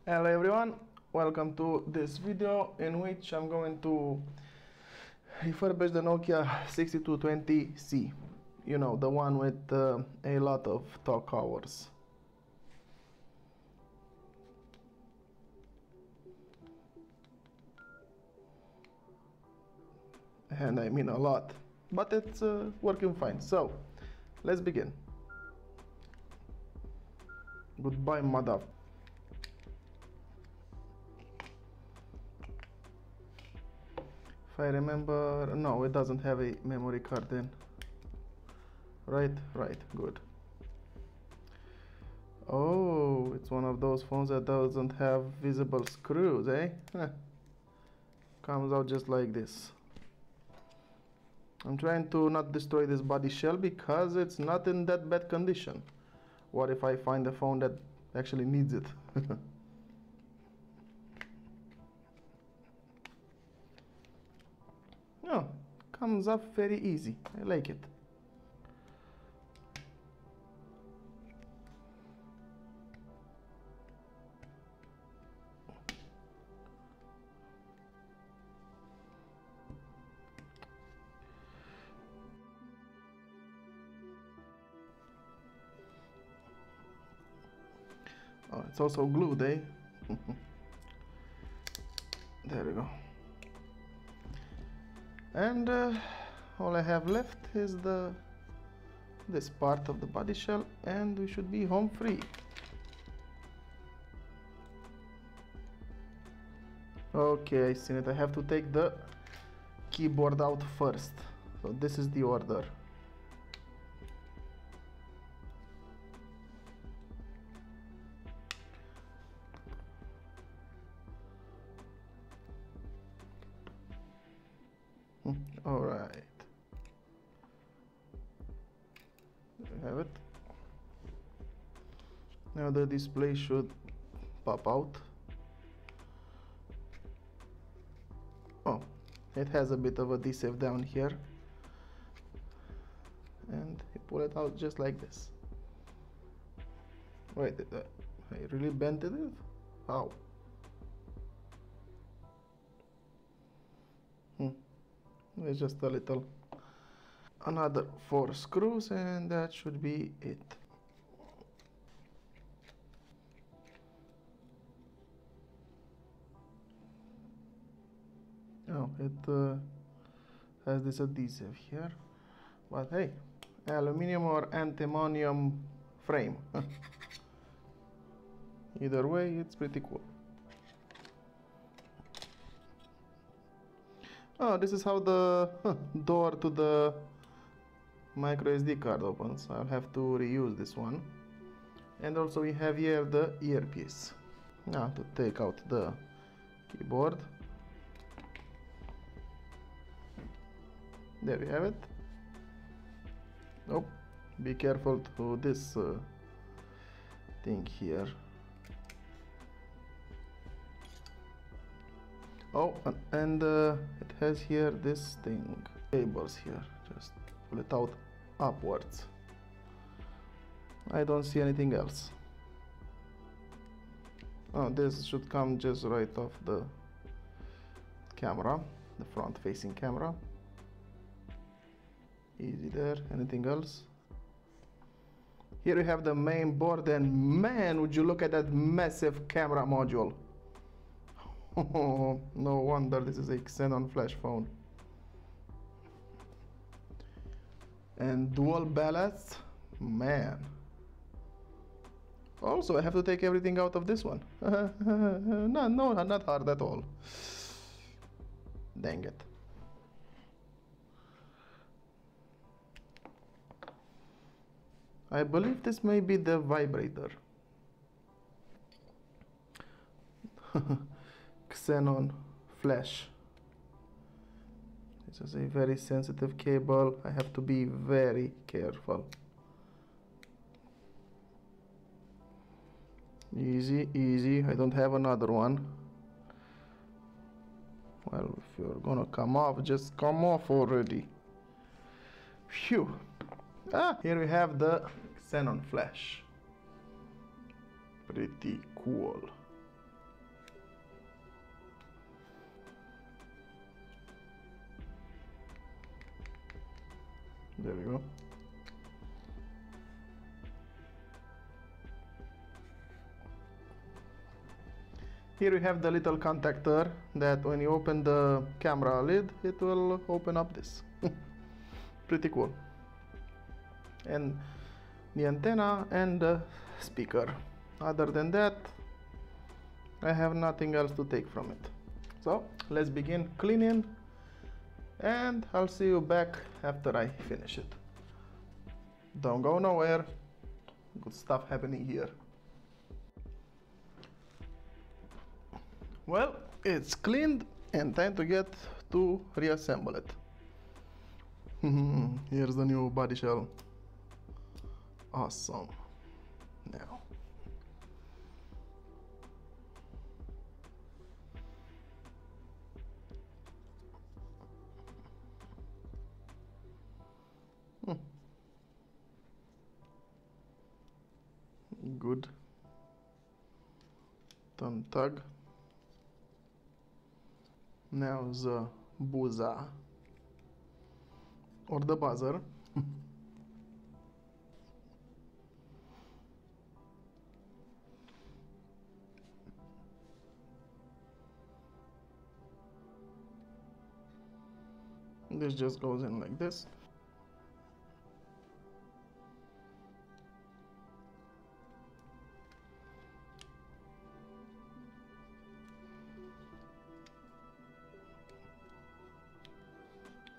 Hello everyone, welcome to this video in which I'm going to refurbish the Nokia 6220C. You know, the one with a lot of talk hours. And I mean a lot, but it's working fine. So, let's begin. Goodbye, mother. If I remember, no, it doesn't have a memory card then. Right, good. Oh, it's one of those phones that doesn't have visible screws, eh? Comes out just like this. I'm trying to not destroy this body shell because it's not in that bad condition. What if I find a phone that actually needs it? Oh, comes up very easy. I like it. Oh, it's also glued, eh? There we go. And all I have left is this part of the body shell, and we should be home free. Okay, I seen it. I have to take the keyboard out first. So this is the order. All right. There we have it. Now the display should pop out. Oh, it has a bit of adhesive down here. And you pull it out just like this. Wait, I really bent it? How? It's just a little. Another 4 screws and that should be it. Oh, it has this adhesive here, but hey, aluminium or antimonium frame. Either way, it's pretty cool. Oh, this is how the door to the micro SD card opens. I'll have to reuse this one. And also we have here the earpiece. Now to take out the keyboard. There we have it. Oh, be careful to this thing here. Oh, and it has here this thing, cables here. Just pull it out upwards. I don't see anything else. Oh, this should come just right off the camera, the front-facing camera. Easy there. Anything else? Here we have the main board, and man, would you look at that massive camera module. Oh, no wonder this is a Xenon flash phone. And dual ballast, man. Also, I have to take everything out of this one. No, not hard at all. Dang it. I believe this may be the vibrator. Xenon flash. This is a very sensitive cable. I have to be very careful. Easy, easy. I don't have another one. Well, if you're gonna come off, just come off already. Phew. Ah, here we have the Xenon flash. Pretty cool. There we go. Here we have the little contactor that when you open the camera lid, it will open up this. Pretty cool. And the antenna and the speaker. Other than that, I have nothing else to take from it. So let's begin cleaning, and I'll see you back after I finish it. Don't go nowhere. Good stuff happening here. Well, it's cleaned and time to get to reassemble it. Here's the new body shell. Awesome. Now. Good. Thumb tug. Now the buzzer or the buzzer. This just goes in like this.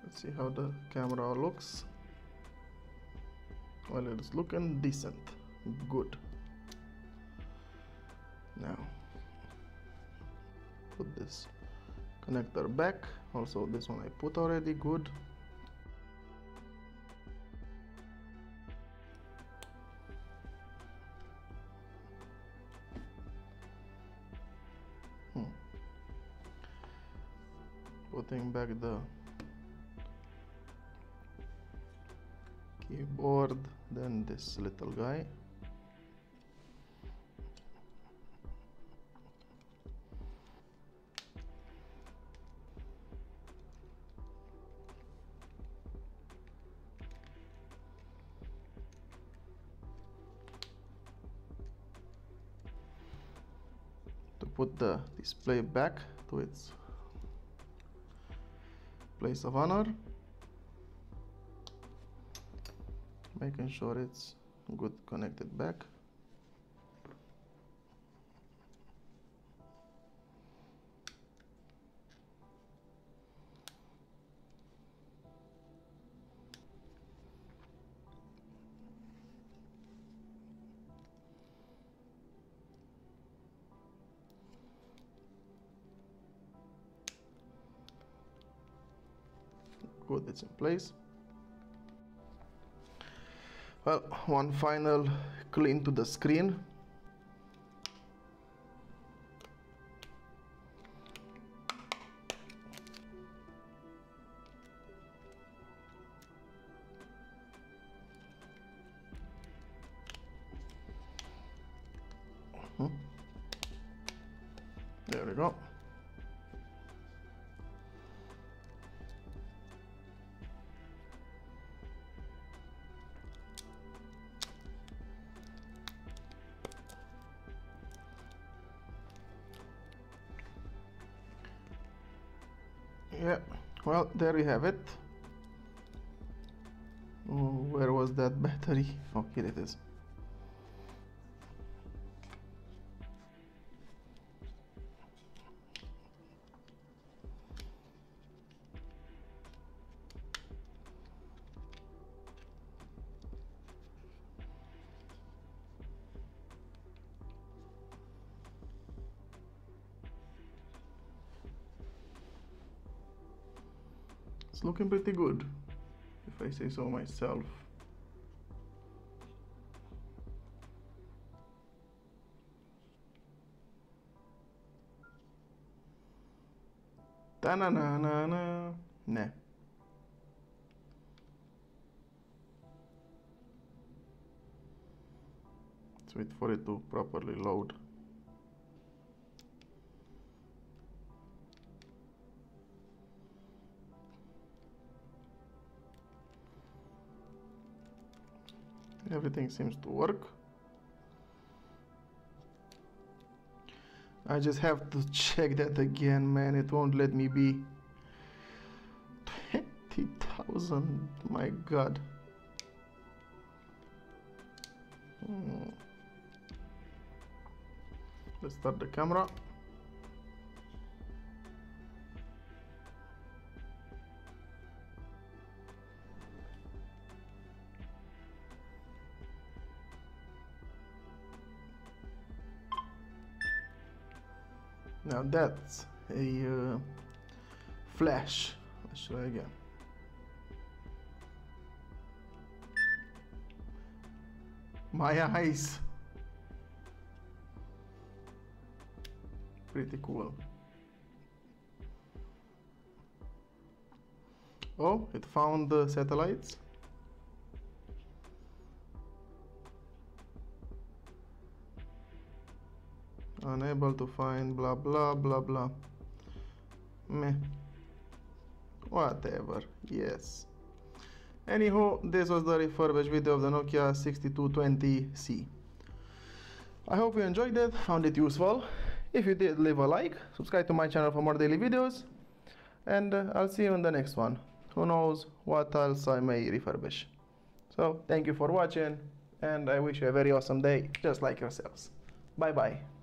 Let's see how the camera looks. Well, it's looking decent. Good. Now put this connector back. Also this one I put already. Good. Putting back the keyboard, then this little guy. To put the display back to its place of honor, making sure it's good connected back. Good, it's in place. Well, one final clean to the screen. There we go. Yeah, well, there we have it. Oh, where was that battery? Oh, here it is. It's looking pretty good, if I say so myself. Ta-na-na-na-na. Nah. Let's wait for it to properly load. Everything seems to work. I just have to check that again, man. It won't let me be. 20,000, my god. Let's start the camera. Now that's a flash. Let's try again. My eyes. Pretty cool. Oh, it found the satellites. Unable to find blah blah blah blah. Meh. Whatever. Yes. Anywho, this was the refurbished video of the Nokia 6220C. I hope you enjoyed it, found it useful. If you did, leave a like, subscribe to my channel for more daily videos, and I'll see you in the next one. Who knows what else I may refurbish. So, thank you for watching, and I wish you a very awesome day, just like yourselves. Bye bye.